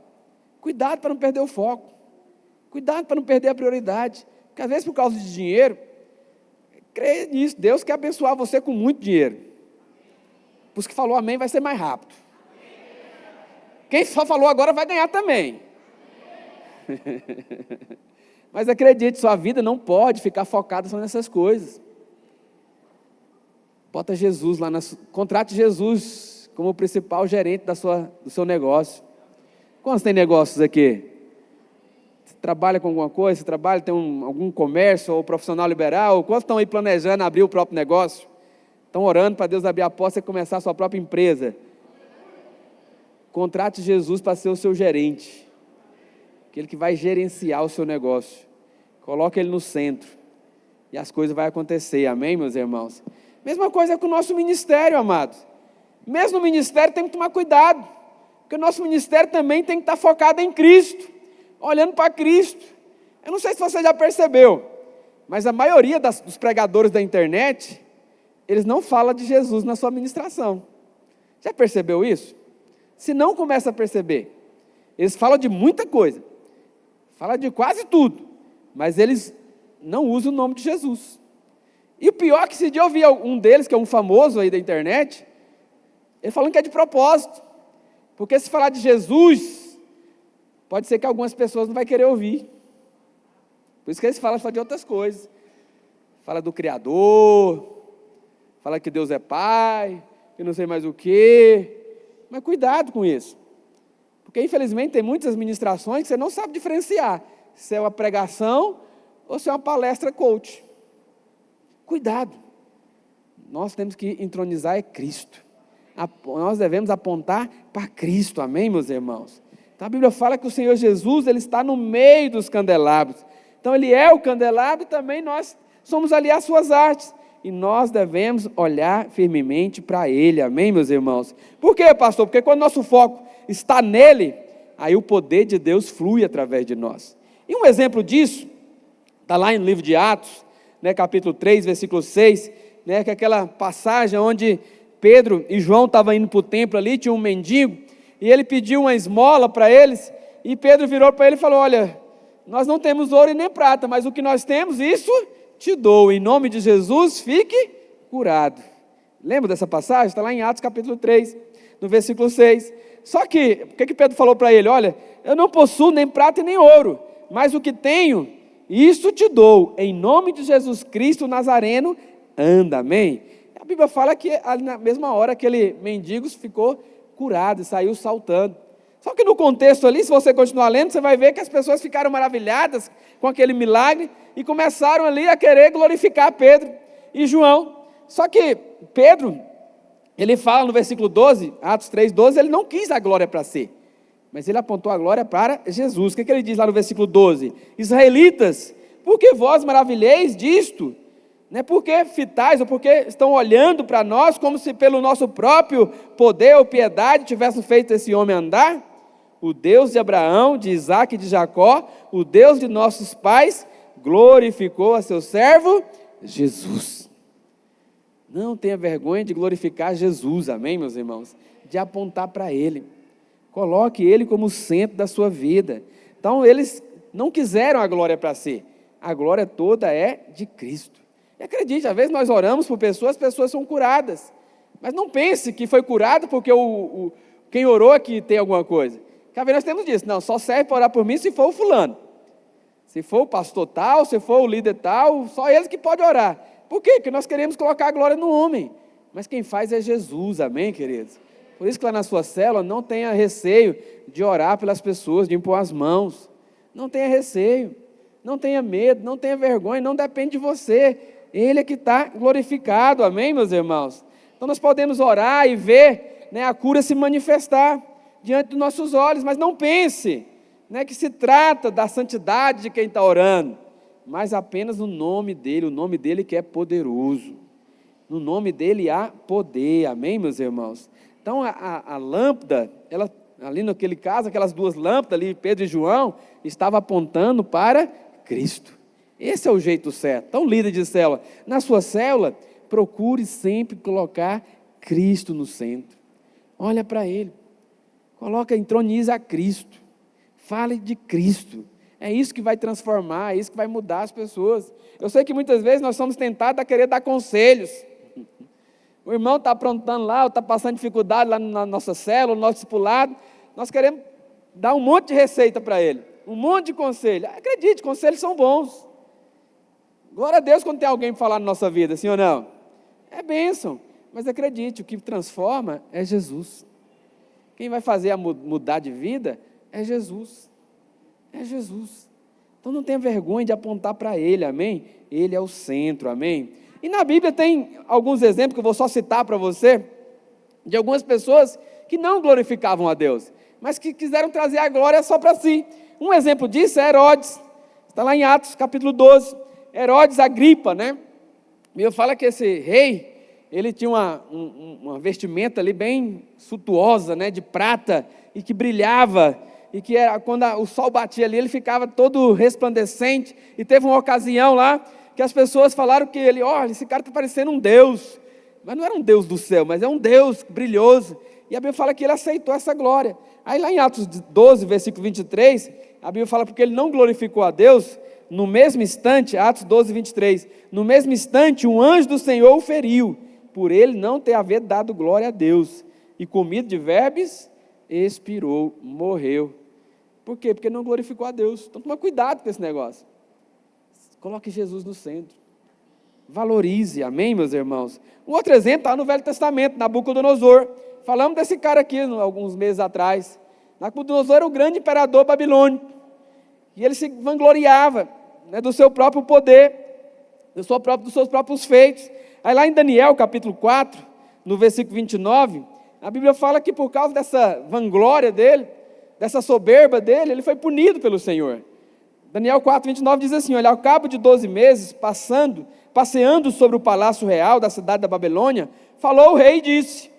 Cuidado para não perder o foco. Cuidado para não perder a prioridade. Porque às vezes por causa de dinheiro, creia nisso, Deus quer abençoar você com muito dinheiro. Por isso que falou amém, vai ser mais rápido. Quem só falou agora vai ganhar também. Mas acredite, sua vida não pode ficar focada só nessas coisas. Bota Jesus lá, contrate Jesus como o principal gerente do seu negócio. Quantos tem negócios aqui? Você trabalha com alguma coisa? Você tem algum comércio ou profissional liberal? Quantos estão aí planejando abrir o próprio negócio? Estão orando para Deus abrir a porta e começar a sua própria empresa? Contrate Jesus para ser o seu gerente. Aquele que vai gerenciar o seu negócio. Coloque ele no centro. E as coisas vão acontecer, amém, meus irmãos? Mesma coisa com o nosso ministério, amados. Mesmo no ministério tem que tomar cuidado. Porque o nosso ministério também tem que estar focado em Cristo. Olhando para Cristo. Eu não sei se você já percebeu, mas a maioria dos pregadores da internet, eles não falam de Jesus na sua ministração. Já percebeu isso? Se não, começa a perceber. Eles falam de muita coisa. Falam de quase tudo. Mas eles não usam o nome de Jesus. E o pior é que esse dia eu vi um deles, que é um famoso aí da internet, ele falando que é de propósito. Porque se falar de Jesus, pode ser que algumas pessoas não vão querer ouvir. Por isso que eles falam só de outras coisas. Fala do Criador, fala que Deus é Pai, que não sei mais o quê. Mas cuidado com isso. Porque infelizmente tem muitas ministrações que você não sabe diferenciar se é uma pregação ou se é uma palestra coach. Cuidado. Nós temos que entronizar Cristo. Nós devemos apontar para Cristo, amém, meus irmãos? Então a Bíblia fala que o Senhor Jesus, Ele está no meio dos candelabros. Então Ele é o candelabro e também nós somos ali as suas artes. E nós devemos olhar firmemente para Ele, amém, meus irmãos? Por quê, pastor? Porque quando nosso foco está nele, aí o poder de Deus flui através de nós. E um exemplo disso, está lá no livro de Atos, capítulo 3, versículo 6, que é aquela passagem onde Pedro e João estavam indo para o templo ali, tinha um mendigo, e ele pediu uma esmola para eles, e Pedro virou para ele e falou, olha, nós não temos ouro e nem prata, mas o que nós temos, isso te dou, em nome de Jesus, fique curado. Lembra dessa passagem? Está lá em Atos capítulo 3, no versículo 6. Só que, o que Pedro falou para ele? Olha, eu não possuo nem prata e nem ouro, mas o que tenho, isso te dou, em nome de Jesus Cristo Nazareno, anda, amém? A Bíblia fala que ali na mesma hora aquele mendigo ficou curado e saiu saltando. Só que no contexto ali, se você continuar lendo, você vai ver que as pessoas ficaram maravilhadas com aquele milagre e começaram ali a querer glorificar Pedro e João. Só que Pedro, Ele fala no versículo 12, Atos 3:12, ele não quis a glória para si, mas ele apontou a glória para Jesus. O que ele diz lá no versículo 12? Israelitas, por que vós maravilheis disto? Por que fitais, ou porque estão olhando para nós, como se pelo nosso próprio poder ou piedade tivessem feito esse homem andar? O Deus de Abraão, de Isaque e de Jacó, o Deus de nossos pais, glorificou a seu servo Jesus. Não tenha vergonha de glorificar Jesus, amém, meus irmãos? De apontar para Ele. Coloque Ele como centro da sua vida. Então, eles não quiseram a glória para si. A glória toda é de Cristo. E acredite, às vezes nós oramos por pessoas, as pessoas são curadas. Mas não pense que foi curado porque quem orou aqui tem alguma coisa. Porque às vezes nós temos disso. Não, só serve para orar por mim se for o fulano. Se for o pastor tal, se for o líder tal, só eles que podem orar. Por quê? Porque nós queremos colocar a glória no homem. Mas quem faz é Jesus, amém, queridos? Por isso que lá na sua célula não tenha receio de orar pelas pessoas, de impor as mãos. Não tenha receio, não tenha medo, não tenha vergonha, não depende de você. Ele é que está glorificado, amém, meus irmãos? Então nós podemos orar e ver a cura se manifestar diante dos nossos olhos, mas não pense que se trata da santidade de quem está orando, mas apenas no nome dele, o nome dele que é poderoso. No nome dele há poder, amém, meus irmãos? Então a lâmpada, ela, ali naquele caso, aquelas duas lâmpadas ali, Pedro e João, estava apontando para Cristo. Esse é o jeito certo. Então, líder de célula, na sua célula, procure sempre colocar Cristo no centro. Olha para Ele. Entroniza a Cristo. Fale de Cristo. É isso que vai transformar, é isso que vai mudar as pessoas. Eu sei que muitas vezes nós somos tentados a querer dar conselhos. O irmão está aprontando lá, ou está passando dificuldade lá na nossa célula, no nosso discipulado. Nós queremos dar um monte de receita para ele. Um monte de conselho. Acredite, conselhos são bons. Glória a Deus quando tem alguém para falar na nossa vida, sim ou não? É bênção, mas acredite, o que transforma é Jesus. Quem vai fazer mudar de vida é Jesus. É Jesus. Então não tenha vergonha de apontar para Ele, amém? Ele é o centro, amém? E na Bíblia tem alguns exemplos que eu vou só citar para você, de algumas pessoas que não glorificavam a Deus, mas que quiseram trazer a glória só para si. Um exemplo disso é Herodes, está lá em Atos capítulo 12. Herodes Agripa, A Bíblia fala que esse rei, ele tinha uma vestimenta ali bem suntuosa, de prata, e que brilhava, e que quando o sol batia ali, ele ficava todo resplandecente, e teve uma ocasião lá, que as pessoas falaram que ele, olha, esse cara está parecendo um Deus, mas não era um Deus do céu, mas é um Deus brilhoso, e a Bíblia fala que ele aceitou essa glória. Aí lá em Atos 12, versículo 23, a Bíblia fala porque ele não glorificou a Deus. No mesmo instante, Atos 12, 23, no mesmo instante um anjo do Senhor o feriu, por ele não ter havido dado glória a Deus, e comido de vermes, expirou, morreu. Por quê? Porque não glorificou a Deus. Então toma cuidado com esse negócio. Coloque Jesus no centro. Valorize, amém, meus irmãos? Um outro exemplo está no Velho Testamento, Nabucodonosor. Falamos desse cara aqui alguns meses atrás. Nabucodonosor era o grande imperador babilônico. E ele se vangloriava do seu próprio poder, dos seus próprios feitos. Aí lá em Daniel, capítulo 4, no versículo 29, a Bíblia fala que por causa dessa vanglória dele, dessa soberba dele, ele foi punido pelo Senhor. Daniel 4, 29 diz assim, olha, ao cabo de 12 meses, passeando sobre o palácio real da cidade da Babilônia, falou o rei e disse,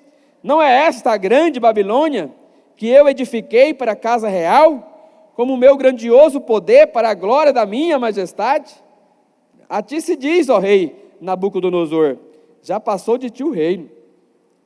não é esta a grande Babilônia que eu edifiquei para a casa real, como o meu grandioso poder para a glória da minha majestade? A ti se diz, ó rei Nabucodonosor, já passou de ti o reino,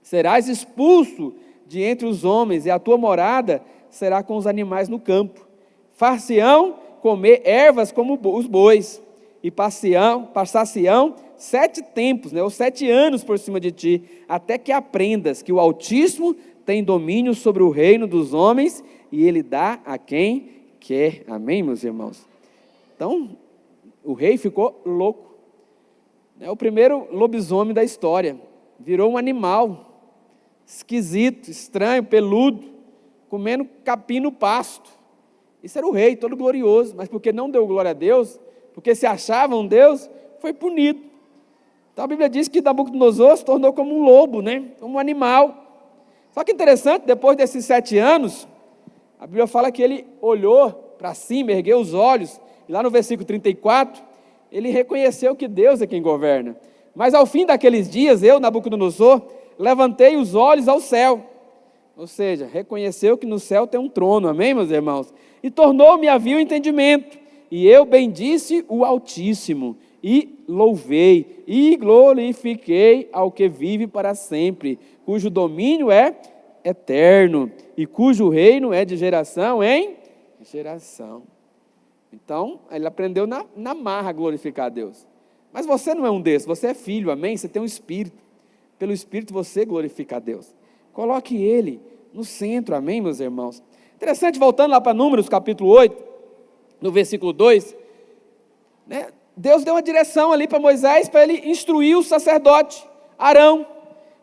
serás expulso de entre os homens, e a tua morada será com os animais no campo. Far-se-ão comer ervas como os bois, e passar-se-ão 7 tempos, ou 7 anos por cima de ti, até que aprendas que o Altíssimo tem domínio sobre o reino dos homens, e ele dá a quem quer. Amém, meus irmãos? Então, o rei ficou louco. É o primeiro lobisomem da história. Virou um animal esquisito, estranho, peludo, comendo capim no pasto. Isso era o rei, todo glorioso, mas porque não deu glória a Deus, porque se achava um Deus, foi punido. Então a Bíblia diz que Nabucodonosor se tornou como um lobo, né? Como um animal. Só que interessante, depois desses 7 anos, a Bíblia fala que ele olhou para cima, ergueu os olhos, e lá no versículo 34, ele reconheceu que Deus é quem governa. Mas ao fim daqueles dias, eu, Nabucodonosor, levantei os olhos ao céu. Ou seja, reconheceu que no céu tem um trono, amém, meus irmãos? E tornou-me a vir o entendimento. E eu bendisse o Altíssimo, e louvei, e glorifiquei ao que vive para sempre, cujo domínio é eterno, e cujo reino é de geração em geração. Então, ele aprendeu na marra a glorificar a Deus. Mas você não é um desses, você é filho, amém? Você tem um Espírito. Pelo Espírito você glorifica a Deus. Coloque Ele no centro, amém, meus irmãos? Interessante, voltando lá para Números, capítulo 8, no versículo 2, né? Deus deu uma direção ali para Moisés, para ele instruir o sacerdote, Arão.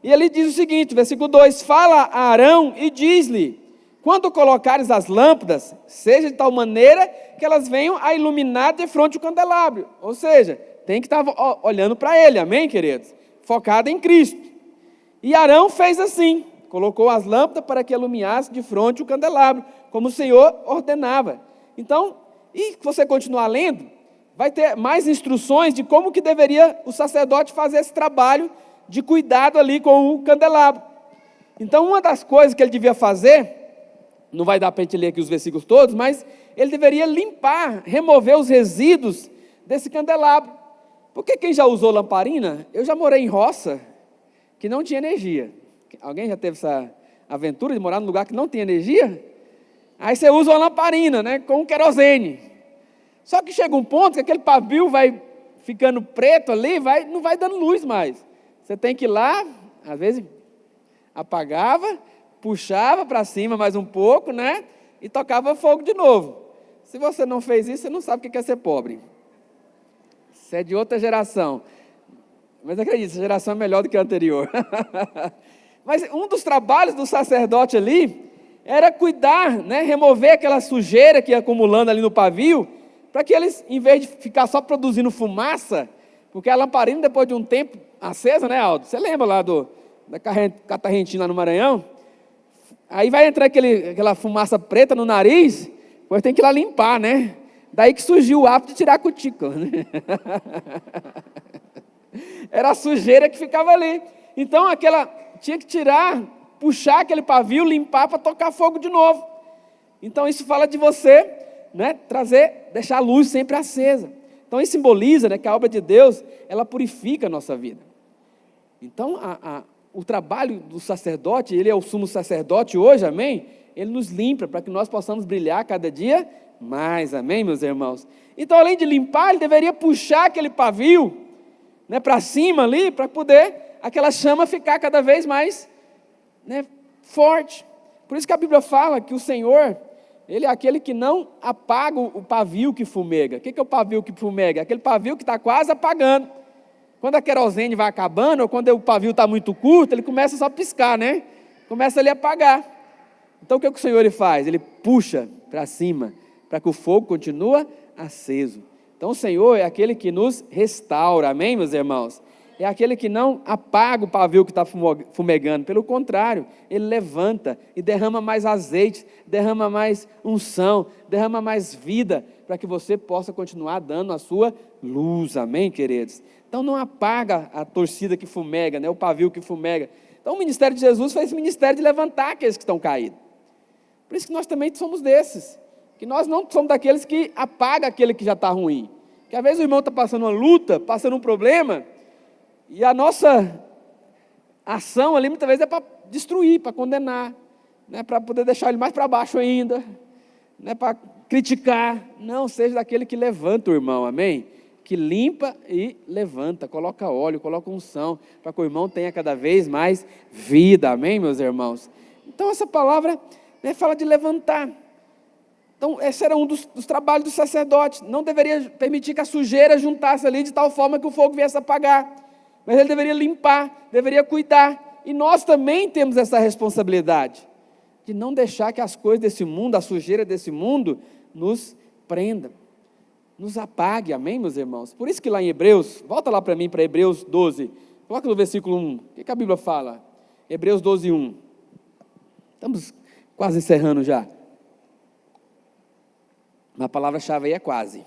E ele diz o seguinte, versículo 2, fala a Arão e diz-lhe, quando colocares as lâmpadas, seja de tal maneira que elas venham a iluminar de frente o candelabro. Ou seja, tem que estar olhando para ele, amém, queridos? Focado em Cristo. E Arão fez assim, colocou as lâmpadas para que iluminasse de frente o candelabro, como o Senhor ordenava. Então, e se você continuar lendo, vai ter mais instruções de como que deveria o sacerdote fazer esse trabalho de cuidado ali com o candelabro. Então, uma das coisas que ele devia fazer, não vai dar para a gente ler aqui os versículos todos, mas ele deveria limpar, remover os resíduos desse candelabro. Porque quem já usou lamparina, eu já morei em roça que não tinha energia. Alguém já teve essa aventura de morar num lugar que não tem energia? Aí você usa uma lamparina, né, com querosene. Só que chega um ponto que aquele pavio vai ficando preto ali, não vai dando luz mais. Você tem que ir lá, às vezes apagava, puxava para cima mais um pouco, né, e tocava fogo de novo. Se você não fez isso, você não sabe o que é ser pobre. Você é de outra geração. Mas acredite, essa geração é melhor do que a anterior. Mas um dos trabalhos do sacerdote ali era cuidar, né, remover aquela sujeira que ia acumulando ali no pavio, para que eles, em vez de ficar só produzindo fumaça, porque a lamparina, depois de um tempo acesa, né, Aldo? Você lembra lá da Catarrentina no Maranhão? Aí vai entrar aquela fumaça preta no nariz, depois tem que ir lá limpar, né? Daí que surgiu o hábito de tirar a cutícula, né? Era a sujeira que ficava ali. Então, tinha que tirar, puxar aquele pavio, limpar para tocar fogo de novo. Então, isso fala de você, né, deixar a luz sempre acesa. Então, isso simboliza, né, que a obra de Deus, ela purifica a nossa vida. Então, o trabalho do sacerdote, ele é o sumo sacerdote hoje, amém? Ele nos limpa para que nós possamos brilhar cada dia mais, amém, meus irmãos? Então, além de limpar, ele deveria puxar aquele pavio, né, para cima ali, para poder aquela chama ficar cada vez mais, né, forte. Por isso que a Bíblia fala que o Senhor, Ele é aquele que não apaga o pavio que fumega. O que é o pavio que fumega? Aquele pavio que está quase apagando. Quando a querosene vai acabando, ou quando o pavio está muito curto, ele começa só a piscar, né? Começa ali a apagar. Então o que o Senhor ele faz? Ele puxa para cima, para que o fogo continue aceso. Então o Senhor é aquele que nos restaura, amém, meus irmãos? É aquele que não apaga o pavio que está fumegando, pelo contrário, ele levanta e derrama mais azeite, derrama mais unção, derrama mais vida, para que você possa continuar dando a sua luz, amém, queridos? Então não apaga a torcida que fumega, né, o pavio que fumega. Então o ministério de Jesus foi esse ministério de levantar aqueles que estão caídos. Por isso que nós também somos desses, que nós não somos daqueles que apagam aquele que já está ruim. Que às vezes o irmão está passando uma luta, passando um problema, e a nossa ação ali muitas vezes é para destruir, para condenar, né, para poder deixar ele mais para baixo ainda, né, para criticar. Não, seja daquele que levanta o irmão, amém? Que limpa e levanta, coloca óleo, coloca unção, para que o irmão tenha cada vez mais vida, amém, meus irmãos? Então essa palavra, né, fala de levantar. Então esse era um dos trabalhos do sacerdote. Não deveria permitir que a sujeira juntasse ali de tal forma que o fogo viesse a apagar. Mas ele deveria limpar, deveria cuidar. E nós também temos essa responsabilidade de não deixar que as coisas desse mundo, a sujeira desse mundo, nos prenda. nos apague, amém, meus irmãos? Por isso que lá em Hebreus, volta lá para mim, para Hebreus 12, coloca no versículo 1, o que a Bíblia fala? Hebreus 12, 1. Estamos quase encerrando já. A palavra-chave aí é quase.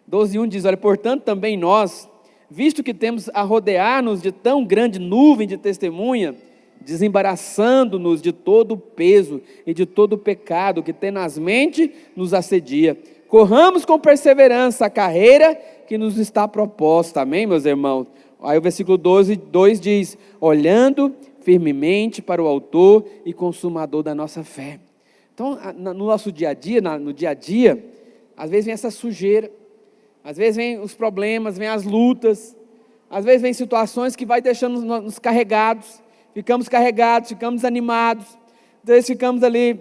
12, 1 diz, olha, portanto também nós, visto que temos a rodear-nos de tão grande nuvem de testemunha, desembaraçando-nos de todo o peso e de todo o pecado que tenazmente nos assedia, corramos com perseverança a carreira que nos está proposta, amém, meus irmãos? Aí o versículo 12, 2 diz, olhando firmemente para o autor e consumador da nossa fé. Então, no nosso dia a dia, no dia a dia, às vezes vem essa sujeira, às vezes vem os problemas, vem as lutas, às vezes vem situações que vai deixando nos carregados, ficamos desanimados, às vezes ficamos ali,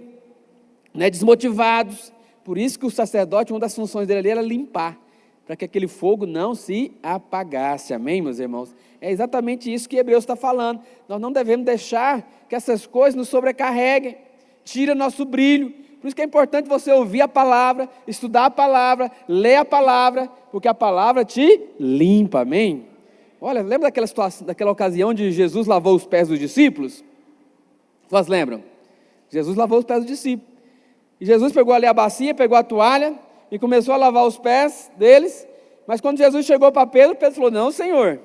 desmotivados. Por isso que o sacerdote, uma das funções dele ali era limpar, para que aquele fogo não se apagasse, amém, meus irmãos? É exatamente isso que Hebreus está falando, nós não devemos deixar que essas coisas nos sobrecarreguem, tira nosso brilho. Por isso que é importante você ouvir a palavra, estudar a palavra, ler a palavra, porque a palavra te limpa, amém? Olha, lembra daquela situação, daquela ocasião onde Jesus lavou os pés dos discípulos? Vocês lembram? Jesus lavou os pés dos discípulos. E Jesus pegou ali a bacia, pegou a toalha e começou a lavar os pés deles. Mas quando Jesus chegou para Pedro, Pedro falou, não, Senhor.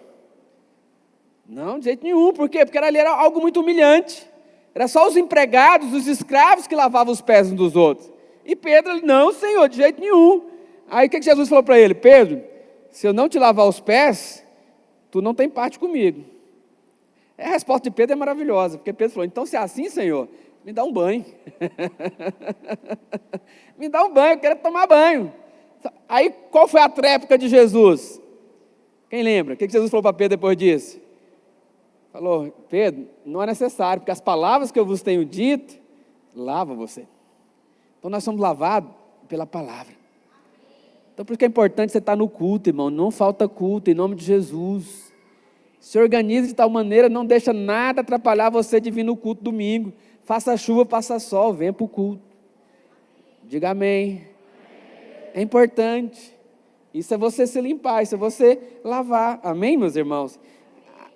Não, de jeito nenhum. Por quê? Porque ali era algo muito humilhante. Era só os empregados, os escravos que lavavam os pés uns dos outros. E Pedro, não, Senhor, de jeito nenhum. Aí o que Jesus falou para ele? Pedro, se eu não te lavar os pés, tu não tem parte comigo. A resposta de Pedro é maravilhosa, porque Pedro falou, então se é assim, Senhor, me dá um banho. Me dá um banho, eu quero tomar banho. Aí qual foi a tréplica de Jesus? Quem lembra? O que Jesus falou para Pedro depois disso? Falou, Pedro, não é necessário, porque as palavras que eu vos tenho dito, lava você. Então nós somos lavados pela palavra. Então por isso que é importante você estar no culto, irmão, não falta culto, em nome de Jesus. Se organize de tal maneira, não deixa nada atrapalhar você de vir no culto domingo. Faça chuva, faça sol, venha para o culto. Diga amém. É importante. Isso é você se limpar, isso é você lavar. Amém, meus irmãos?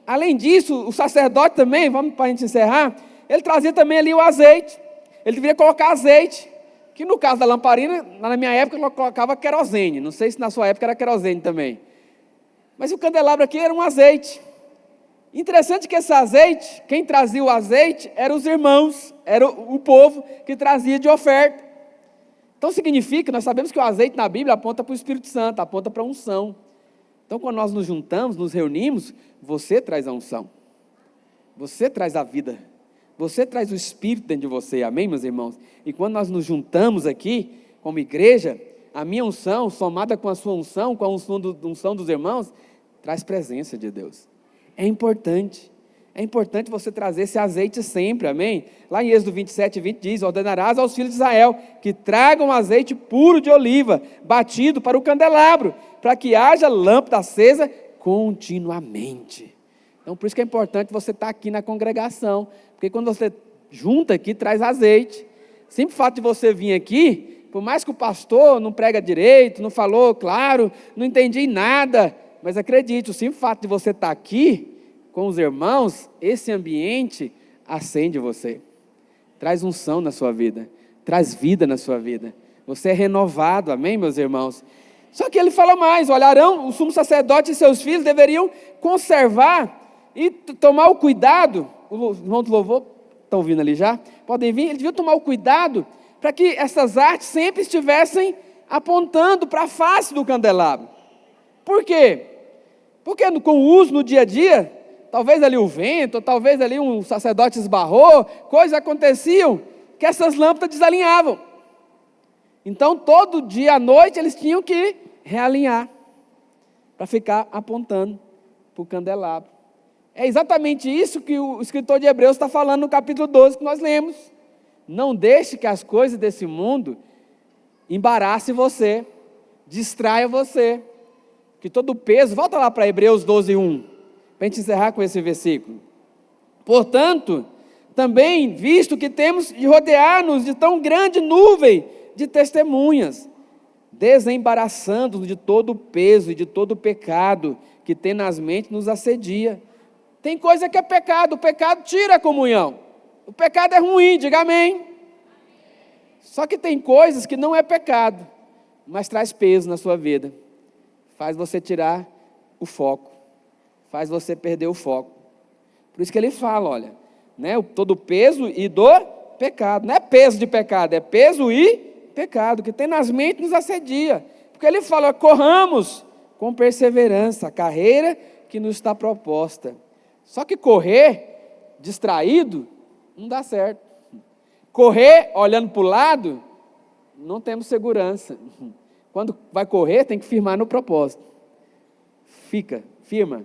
Além disso, o sacerdote também, vamos para a gente encerrar, ele trazia também ali o azeite. Ele deveria colocar azeite, que no caso da lamparina, na minha época, eu colocava querosene. Não sei se na sua época era querosene também. Mas o candelabro aqui era um azeite. Interessante que esse azeite, quem trazia o azeite, eram os irmãos, era o povo que trazia de oferta. Então significa, nós sabemos que o azeite na Bíblia aponta para o Espírito Santo, aponta para a unção. Então quando nós nos juntamos, nos reunimos, você traz a unção, você traz a vida, você traz o Espírito dentro de você, amém, meus irmãos? E quando nós nos juntamos aqui, como igreja, a minha unção, somada com a sua unção, com a unção dos irmãos, traz presença de Deus. É importante você trazer esse azeite sempre, amém? Lá em Êxodo 27, 20 diz, ordenarás aos filhos de Israel que tragam azeite puro de oliva, batido para o candelabro, para que haja lâmpada acesa continuamente. Então por isso que é importante você estar aqui na congregação, porque quando você junta aqui, traz azeite. Sempre o fato de você vir aqui, por mais que o pastor não prega direito, não falou claro, não entendi nada, mas acredite, o simples fato de você estar aqui com os irmãos, esse ambiente acende você, traz unção na sua vida, traz vida na sua vida, você é renovado, amém, meus irmãos? Só que ele fala mais, olha, Arão, o sumo sacerdote e seus filhos deveriam conservar e tomar o cuidado, os irmãos do louvor estão vindo ali já, podem vir, eles deviam tomar o cuidado para que essas artes sempre estivessem apontando para a face do candelabro. Por quê? Porque com o uso no dia a dia, talvez ali o vento, ou talvez ali um sacerdote esbarrou, coisas aconteciam que essas lâmpadas desalinhavam. Então todo dia à noite eles tinham que realinhar, para ficar apontando para o candelabro. É exatamente isso que o escritor de Hebreus está falando no capítulo 12 que nós lemos. Não deixe que as coisas desse mundo embaraçem você, distraia você, que todo o peso, volta lá para Hebreus 12, 1, para a gente encerrar com esse versículo. Portanto, também, visto que temos de rodear-nos de tão grande nuvem de testemunhas, desembaraçando-nos de todo o peso e de todo o pecado que tenazmente nos assedia. Tem coisa que é pecado, o pecado tira a comunhão. O pecado é ruim, diga amém. Só que tem coisas que não é pecado, mas traz peso na sua vida. Faz você tirar o foco, faz você perder o foco. Por isso que ele fala, olha, né, todo o peso e do pecado. Não é peso de pecado, é peso e pecado, que tenazmente nos assedia. Porque ele fala, corramos com perseverança a carreira que nos está proposta. Só que correr distraído não dá certo. Correr olhando para o lado, não temos segurança. Quando vai correr, tem que firmar no propósito. Firma.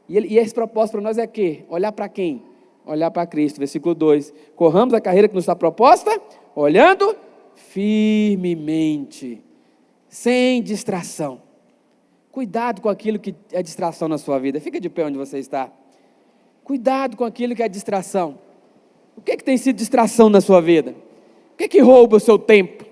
E esse propósito para nós é quê? Olhar para quem? Olhar para Cristo. Versículo 2. Corramos a carreira que nos está proposta, olhando firmemente, sem distração. Cuidado com aquilo que é distração na sua vida. Fica de pé onde você está. Cuidado com aquilo que é distração. O que tem sido distração na sua vida? O que rouba o seu tempo?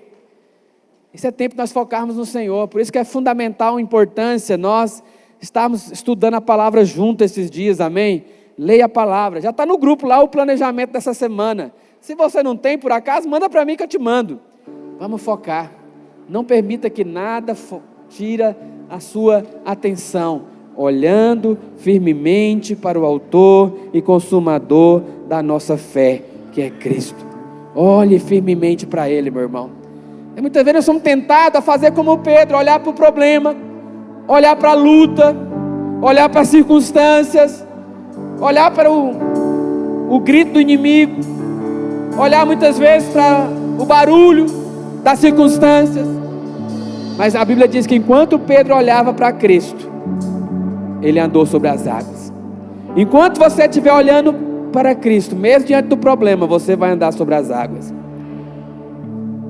Esse é tempo de nós focarmos no Senhor. Por isso que é fundamental a importância nós estarmos estudando a palavra junto esses dias, amém? Leia a palavra. Já está no grupo lá o planejamento dessa semana. Se você não tem, por acaso, manda para mim que eu te mando. Vamos focar. Não permita que nada tira a sua atenção. Olhando firmemente para o autor e consumador da nossa fé, que é Cristo. Olhe firmemente para Ele, meu irmão. E muitas vezes nós somos tentados a fazer como Pedro, olhar para o problema, olhar para a luta, olhar para as circunstâncias, olhar para o grito do inimigo, olhar muitas vezes para o barulho das circunstâncias. Mas a Bíblia diz que enquanto Pedro olhava para Cristo, ele andou sobre as águas. Enquanto você estiver olhando para Cristo, mesmo diante do problema, você vai andar sobre as águas.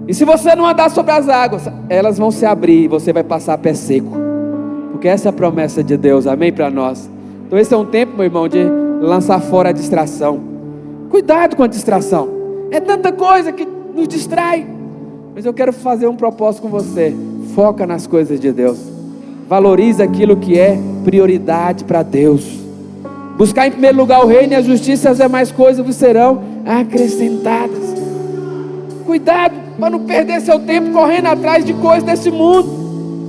E se você não andar sobre as águas, elas vão se abrir e você vai passar a pé seco. Porque essa é a promessa de Deus, amém, para nós. Então esse é um tempo, meu irmão, de lançar fora a distração. Cuidado com a distração. É tanta coisa que nos distrai. Mas eu quero fazer um propósito com você. Foca nas coisas de Deus. Valoriza aquilo que é prioridade para Deus. Buscar em primeiro lugar o reino e a justiça, as demais coisas vos serão acrescentadas. Cuidado para não perder seu tempo correndo atrás de coisas desse mundo.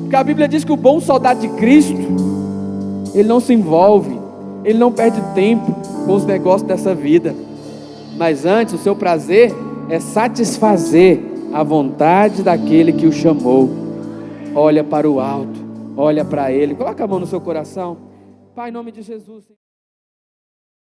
Porque a Bíblia diz que o bom soldado de Cristo, ele não se envolve, ele não perde tempo com os negócios dessa vida. Mas antes, o seu prazer é satisfazer a vontade daquele que o chamou. Olha para o alto, olha para Ele. Coloca a mão no seu coração. Pai, em nome de Jesus.